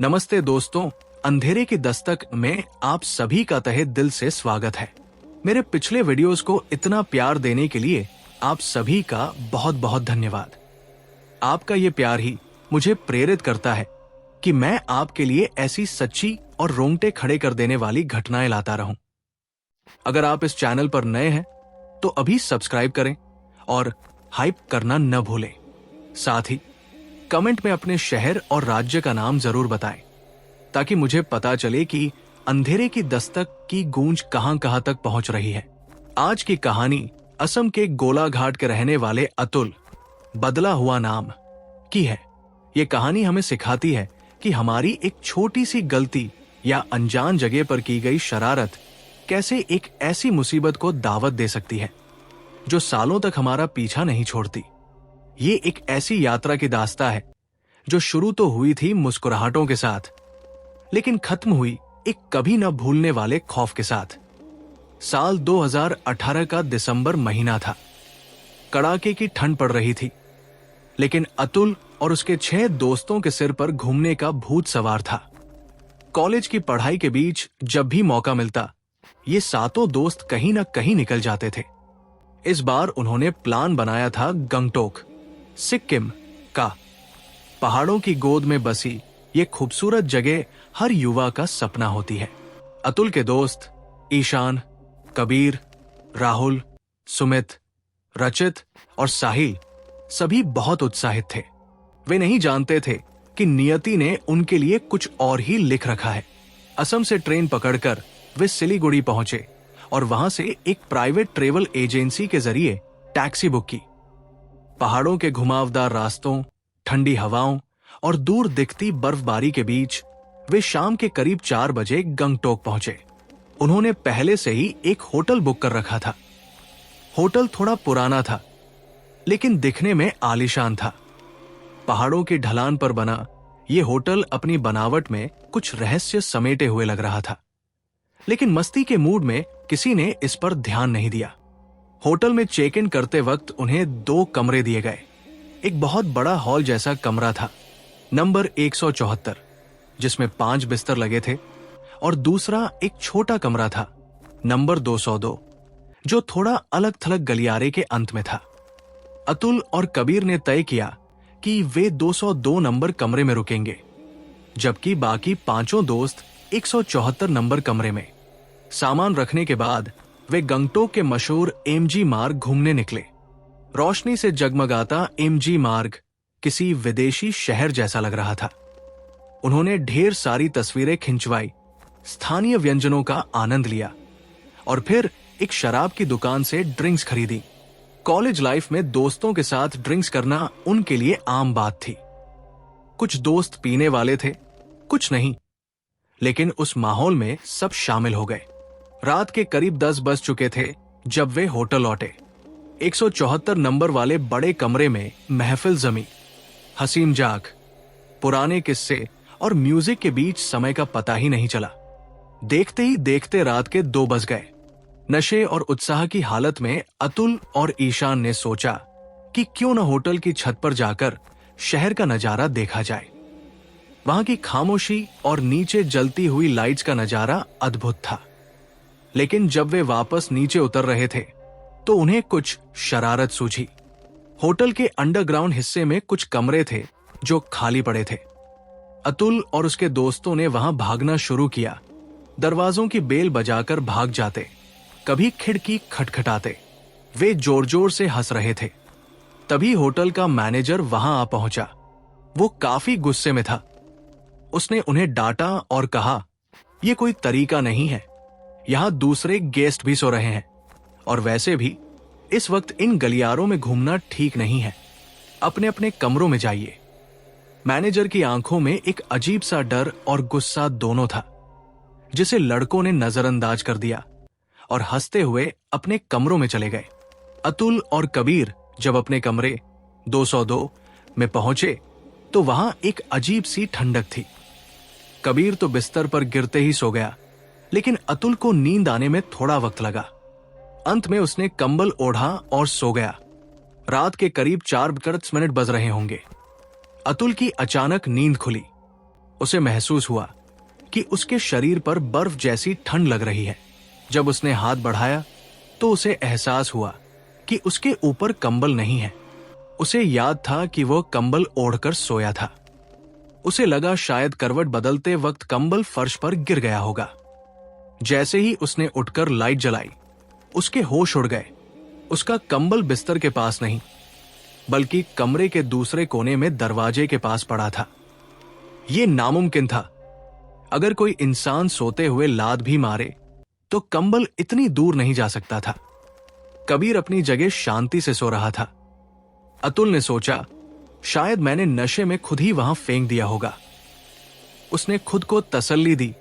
नमस्ते दोस्तों, अंधेरे की दस्तक में आप सभी का तहे दिल से स्वागत है। मेरे पिछले वीडियोस को इतना प्यार देने के लिए आप सभी का बहुत बहुत धन्यवाद। आपका ये प्यार ही मुझे प्रेरित करता है कि मैं आपके लिए ऐसी सच्ची और रोंगटे खड़े कर देने वाली घटनाएं लाता रहूं। अगर आप इस चैनल पर नए हैं तो अभी सब्सक्राइब करें और हाइप करना न भूलें। साथ ही कमेंट में अपने शहर और राज्य का नाम जरूर बताएं ताकि मुझे पता चले कि अंधेरे की दस्तक की गूंज कहां तक पहुंच रही है। आज की कहानी असम के गोलाघाट के रहने वाले अतुल बदला हुआ नाम की है। ये कहानी हमें सिखाती है कि हमारी एक छोटी सी गलती या अनजान जगह पर की गई शरारत कैसे एक ऐसी मुसीबत को दावत दे सकती है जो सालों तक हमारा पीछा नहीं छोड़ती। ये एक ऐसी यात्रा की दास्ता है जो शुरू तो हुई थी मुस्कुराहटों के साथ, लेकिन खत्म हुई एक कभी न भूलने वाले खौफ के साथ। साल 2018 का दिसंबर महीना था। कड़ाके की ठंड पड़ रही थी, लेकिन अतुल और उसके 6 दोस्तों के सिर पर घूमने का भूत सवार था। कॉलेज की पढ़ाई के बीच जब भी मौका मिलता, ये सातों दोस्त कहीं न कहीं निकल जाते थे। इस बार उन्होंने प्लान बनाया था गंगटोक, सिक्किम का। पहाड़ों की गोद में बसी ये खूबसूरत जगह हर युवा का सपना होती है। अतुल के दोस्त ईशान, कबीर, राहुल, सुमित, रचित और साहिल सभी बहुत उत्साहित थे। वे नहीं जानते थे कि नियति ने उनके लिए कुछ और ही लिख रखा है। असम से ट्रेन पकड़कर वे सिलीगुड़ी पहुंचे और वहां से एक प्राइवेट ट्रेवल एजेंसी के जरिए टैक्सी बुक की। पहाड़ों के घुमावदार रास्तों, ठंडी हवाओं और दूर दिखती बर्फबारी के बीच वे शाम के करीब 4 बजे गंगटोक पहुंचे। उन्होंने पहले से ही एक होटल बुक कर रखा था। होटल थोड़ा पुराना था, लेकिन दिखने में आलीशान था। पहाड़ों की ढलान पर बना ये होटल अपनी बनावट में कुछ रहस्य समेटे हुए लग रहा था, लेकिन मस्ती के मूड में किसी ने इस पर ध्यान नहीं दिया। होटल में चेक इन करते वक्त उन्हें 2 कमरे दिए गए। एक बहुत बड़ा हॉल जैसा कमरा था, नंबर 174, जिसमें 5 बिस्तर लगे थे, और दूसरा एक छोटा कमरा था, नंबर 202, जो थोड़ा अलग थलग गलियारे के अंत में था। अतुल और कबीर ने तय किया कि वे 202 नंबर कमरे में रुकेंगे, जबकि बाकी 5 दोस्त 174 नंबर कमरे में। सामान रखने के बाद वे गंगटोक के मशहूर एमजी मार्ग घूमने निकले। रोशनी से जगमगाता एमजी मार्ग किसी विदेशी शहर जैसा लग रहा था। उन्होंने ढेर सारी तस्वीरें खिंचवाई, स्थानीय व्यंजनों का आनंद लिया और फिर एक शराब की दुकान से ड्रिंक्स खरीदी। कॉलेज लाइफ में दोस्तों के साथ ड्रिंक्स करना उनके लिए आम बात थी। कुछ दोस्त पीने वाले थे, कुछ नहीं, लेकिन उस माहौल में सब शामिल हो गए। रात के करीब 10 बज चुके थे जब वे होटल लौटे। 174 नंबर वाले बड़े कमरे में महफिल जमी। हंसी मजाक, पुराने किस्से और म्यूजिक के बीच समय का पता ही नहीं चला। देखते ही देखते रात के 2 बज गए। नशे और उत्साह की हालत में अतुल और ईशान ने सोचा कि क्यों न होटल की छत पर जाकर शहर का नजारा देखा जाए। वहां की खामोशी और नीचे जलती हुई लाइट्स का नजारा अद्भुत था। लेकिन जब वे वापस नीचे उतर रहे थे तो उन्हें कुछ शरारत सूझी। होटल के अंडरग्राउंड हिस्से में कुछ कमरे थे जो खाली पड़े थे। अतुल और उसके दोस्तों ने वहां भागना शुरू किया। दरवाजों की बेल बजाकर भाग जाते, कभी खिड़की खटखटाते। वे जोर जोर से हंस रहे थे। तभी होटल का मैनेजर वहां आ पहुंचा। वो काफी गुस्से में था। उसने उन्हें डांटा और कहा, यह कोई तरीका नहीं है, यहां दूसरे गेस्ट भी सो रहे हैं, और वैसे भी इस वक्त इन गलियारों में घूमना ठीक नहीं है। अपने अपने कमरों में जाइए। मैनेजर की आंखों में एक अजीब सा डर और गुस्सा दोनों था, जिसे लड़कों ने नजरअंदाज कर दिया और हंसते हुए अपने कमरों में चले गए। अतुल और कबीर जब अपने कमरे 202 में पहुंचे तो वहां एक अजीब सी ठंडक थी। कबीर तो बिस्तर पर गिरते ही सो गया, लेकिन अतुल को नींद आने में थोड़ा वक्त लगा। अंत में उसने कंबल ओढ़ा और सो गया। रात के करीब 4:10 बज रहे होंगे। अतुल की अचानक नींद खुली। उसे महसूस हुआ कि उसके शरीर पर बर्फ जैसी ठंड लग रही है। जब उसने हाथ बढ़ाया तो उसे एहसास हुआ कि उसके ऊपर कंबल नहीं है। उसे याद था कि वह कंबल ओढ़कर सोया था। उसे लगा शायद करवट बदलते वक्त कंबल फर्श पर गिर गया होगा। जैसे ही उसने उठकर लाइट जलाई, उसके होश उड़ गए। उसका कंबल बिस्तर के पास नहीं, बल्कि कमरे के दूसरे कोने में दरवाजे के पास पड़ा था। यह नामुमकिन था। अगर कोई इंसान सोते हुए लात भी मारे तो कंबल इतनी दूर नहीं जा सकता था। कबीर अपनी जगह शांति से सो रहा था। अतुल ने सोचा, शायद मैंने नशे में खुद ही वहां फेंक दिया होगा। उसने खुद को तसल्ली दी,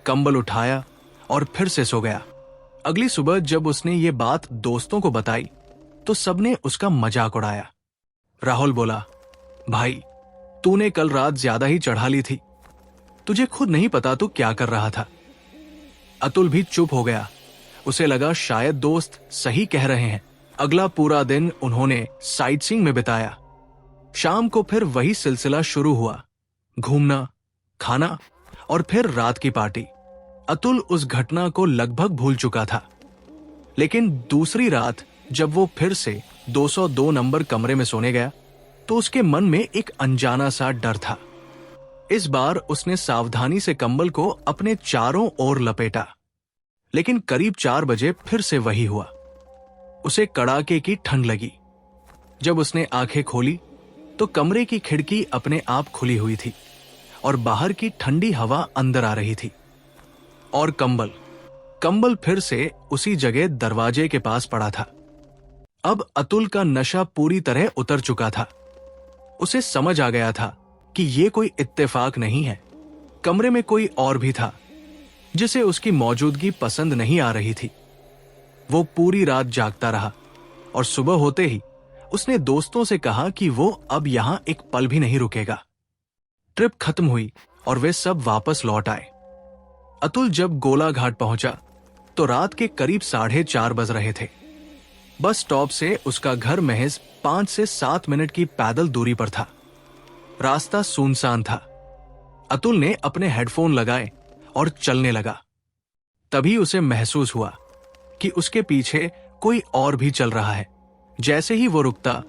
कंबल उठाया और फिर से सो गया। अगली सुबह जब उसने ये बात दोस्तों को बताई तो सबने उसका मजाक उड़ाया। राहुल बोला, भाई तूने कल रात ज्यादा ही चढ़ा ली थी, तुझे खुद नहीं पता तू क्या कर रहा था। अतुल भी चुप हो गया। उसे लगा शायद दोस्त सही कह रहे हैं। अगला पूरा दिन उन्होंने साइटसीइंग में बिताया। शाम को फिर वही सिलसिला शुरू हुआ, घूमना, खाना और फिर रात की पार्टी। अतुल उस घटना को लगभग भूल चुका था, लेकिन दूसरी रात जब वो फिर से 202 नंबर कमरे में सोने गया तो उसके मन में एक अनजाना सा डर था। इस बार उसने सावधानी से कंबल को अपने चारों ओर लपेटा, लेकिन करीब 4 बजे फिर से वही हुआ। उसे कड़ाके की ठंड लगी। जब उसने आंखें खोली तो कमरे की खिड़की अपने आप खुली हुई थी और बाहर की ठंडी हवा अंदर आ रही थी। और कंबल फिर से उसी जगह दरवाजे के पास पड़ा था। अब अतुल का नशा पूरी तरह उतर चुका था। उसे समझ आ गया था कि यह कोई इत्तेफाक नहीं है। कमरे में कोई और भी था जिसे उसकी मौजूदगी पसंद नहीं आ रही थी। वो पूरी रात जागता रहा और सुबह होते ही उसने दोस्तों से कहा कि वो अब यहां एक पल भी नहीं रुकेगा। ट्रिप खत्म हुई और वे सब वापस लौट आए। अतुल जब गोला घाट पहुंचा तो रात के करीब 4:30 बज रहे थे। बस स्टॉप से उसका घर महज 5 से 7 मिनट की पैदल दूरी पर था। रास्ता सुनसान था। अतुल ने अपने हेडफोन लगाए और चलने लगा। तभी उसे महसूस हुआ कि उसके पीछे कोई और भी चल रहा है। जैसे ही वो रुकता,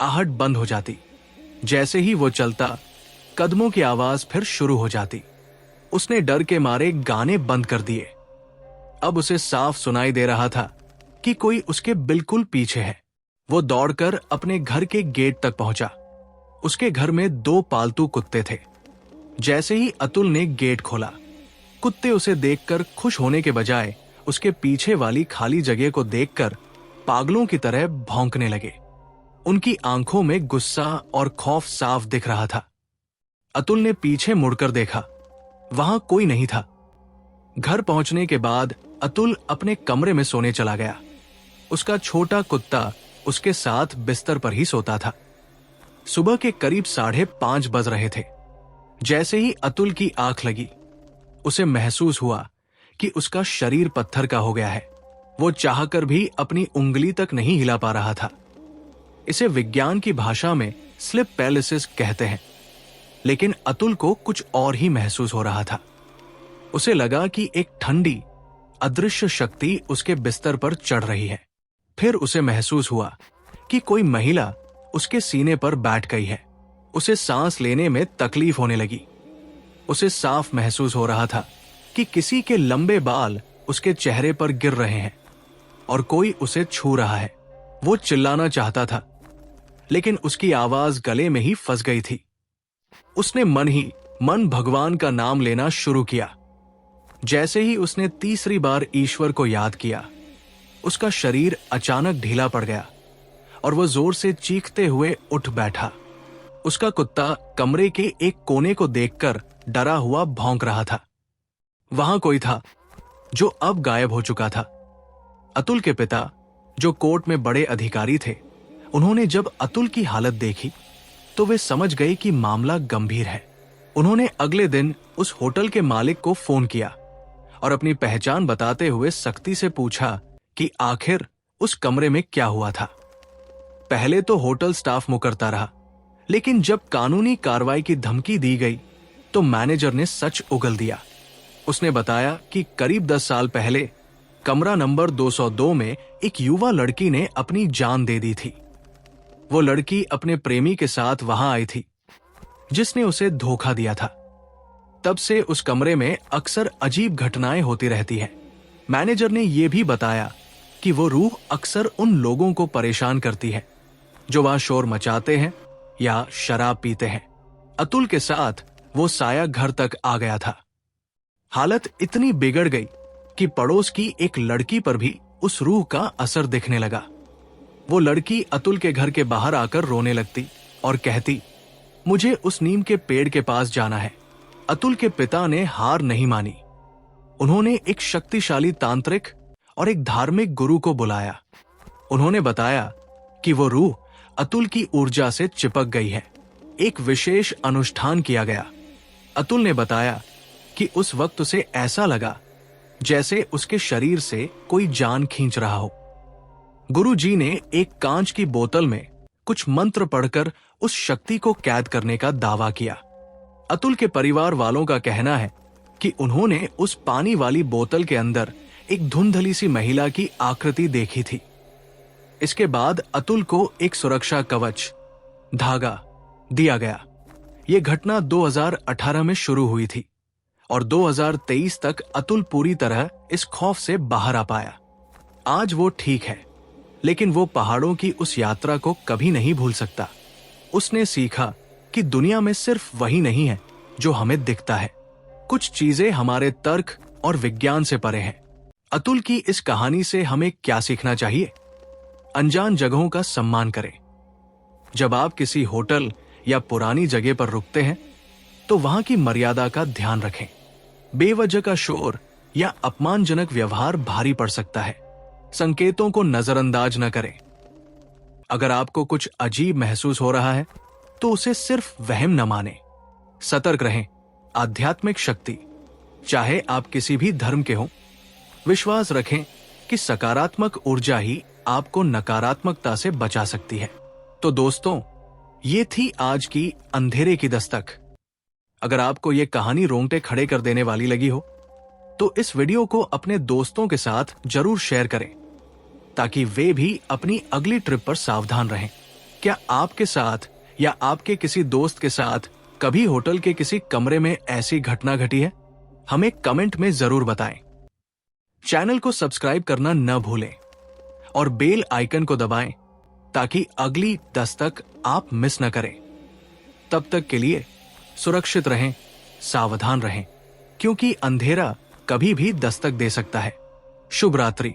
आहट बंद हो जाती। जैसे ही वो चलता, कदमों की आवाज फिर शुरू हो जाती। उसने डर के मारे गाने बंद कर दिए। अब उसे साफ सुनाई दे रहा था कि कोई उसके बिल्कुल पीछे है। वो दौड़कर अपने घर के गेट तक पहुंचा। उसके घर में 2 पालतू कुत्ते थे। जैसे ही अतुल ने गेट खोला, कुत्ते उसे देखकर खुश होने के बजाय उसके पीछे वाली खाली जगह को देखकर पागलों की तरह भौंकने लगे। उनकी आंखों में गुस्सा और खौफ साफ दिख रहा था। अतुल ने पीछे मुड़कर देखा, वहां कोई नहीं था। घर पहुंचने के बाद अतुल अपने कमरे में सोने चला गया। उसका छोटा कुत्ता उसके साथ बिस्तर पर ही सोता था। सुबह के करीब 5:30 बज रहे थे। जैसे ही अतुल की आंख लगी, उसे महसूस हुआ कि उसका शरीर पत्थर का हो गया है। वो चाहकर भी अपनी उंगली तक नहीं हिला पा रहा था। इसे विज्ञान की भाषा में स्लिप पैरालिसिस कहते हैं, लेकिन अतुल को कुछ और ही महसूस हो रहा था। उसे लगा कि एक ठंडी, अदृश्य शक्ति उसके बिस्तर पर चढ़ रही है। फिर उसे महसूस हुआ कि कोई महिला उसके सीने पर बैठ गई है। उसे सांस लेने में तकलीफ होने लगी। उसे साफ महसूस हो रहा था कि किसी के लंबे बाल उसके चेहरे पर गिर रहे हैं और कोई उसे छू रहा है। वो चिल्लाना चाहता था, लेकिन उसकी आवाज गले में ही फंस गई थी। उसने मन ही मन भगवान का नाम लेना शुरू किया। जैसे ही उसने तीसरी बार ईश्वर को याद किया, उसका शरीर अचानक ढीला पड़ गया और वह जोर से चीखते हुए उठ बैठा। उसका कुत्ता कमरे के एक कोने को देखकर डरा हुआ भौंक रहा था। वहां कोई था जो अब गायब हो चुका था। अतुल के पिता, जो कोर्ट में बड़े अधिकारी थे, उन्होंने जब अतुल की हालत देखी तो वे समझ गए कि मामला गंभीर है। उन्होंने अगले दिन उस होटल के मालिक को फोन किया और अपनी पहचान बताते हुए सख्ती से पूछा कि आखिर उस कमरे में क्या हुआ था। पहले तो होटल स्टाफ मुकरता रहा, लेकिन जब कानूनी कार्रवाई की धमकी दी गई तो मैनेजर ने सच उगल दिया। उसने बताया कि करीब 10 साल पहले कमरा नंबर 202 में एक युवा लड़की ने अपनी जान दे दी थी। वो लड़की अपने प्रेमी के साथ वहां आई थी, जिसने उसे धोखा दिया था। तब से उस कमरे में अक्सर अजीब घटनाएं होती रहती हैं। मैनेजर ने यह भी बताया कि वो रूह अक्सर उन लोगों को परेशान करती है जो वहां शोर मचाते हैं या शराब पीते हैं। अतुल के साथ वो साया घर तक आ गया था। हालत इतनी बिगड़ गई कि पड़ोस की एक लड़की पर भी उस रूह का असर दिखने लगा। वो लड़की अतुल के घर के बाहर आकर रोने लगती और कहती, मुझे उस नीम के पेड़ के पास जाना है। अतुल के पिता ने हार नहीं मानी। उन्होंने एक शक्तिशाली तांत्रिक और एक धार्मिक गुरु को बुलाया। उन्होंने बताया कि वो रूह अतुल की ऊर्जा से चिपक गई है। एक विशेष अनुष्ठान किया गया। अतुल ने बताया कि उस वक्त उसे ऐसा लगा जैसे उसके शरीर से कोई जान खींच रहा हो। गुरुजी ने एक कांच की बोतल में कुछ मंत्र पढ़कर उस शक्ति को कैद करने का दावा किया। अतुल के परिवार वालों का कहना है कि उन्होंने उस पानी वाली बोतल के अंदर एक धुंधली सी महिला की आकृति देखी थी। इसके बाद अतुल को एक सुरक्षा कवच, धागा दिया गया। यह घटना 2018 में शुरू हुई थी और 2023 तक अतुल पूरी तरह इस खौफ से बाहर आ पाया। आज वो ठीक है, लेकिन वो पहाड़ों की उस यात्रा को कभी नहीं भूल सकता। उसने सीखा कि दुनिया में सिर्फ वही नहीं है जो हमें दिखता है। कुछ चीजें हमारे तर्क और विज्ञान से परे हैं। अतुल की इस कहानी से हमें क्या सीखना चाहिए? अनजान जगहों का सम्मान करें। जब आप किसी होटल या पुरानी जगह पर रुकते हैं तो वहां की मर्यादा का ध्यान रखें। बेवजह का शोर या अपमानजनक व्यवहार भारी पड़ सकता है। संकेतों को नजरअंदाज न करें। अगर आपको कुछ अजीब महसूस हो रहा है तो उसे सिर्फ वहम न माने। सतर्क रहें। आध्यात्मिक शक्ति, चाहे आप किसी भी धर्म के हों, विश्वास रखें कि सकारात्मक ऊर्जा ही आपको नकारात्मकता से बचा सकती है। तो दोस्तों, ये थी आज की अंधेरे की दस्तक। अगर आपको ये कहानी रोंगटे खड़े कर देने वाली लगी हो तो इस वीडियो को अपने दोस्तों के साथ जरूर शेयर करें ताकि वे भी अपनी अगली ट्रिप पर सावधान रहें। क्या आपके साथ या आपके किसी दोस्त के साथ कभी होटल के किसी कमरे में ऐसी घटना घटी है? हमें कमेंट में जरूर बताएं। चैनल को सब्सक्राइब करना न भूलें और बेल आइकन को दबाएं ताकि अगली दस्तक आप मिस न करें। तब तक के लिए सुरक्षित रहें, सावधान रहें, क्योंकि अंधेरा कभी भी दस्तक दे सकता है। शुभ रात्रि।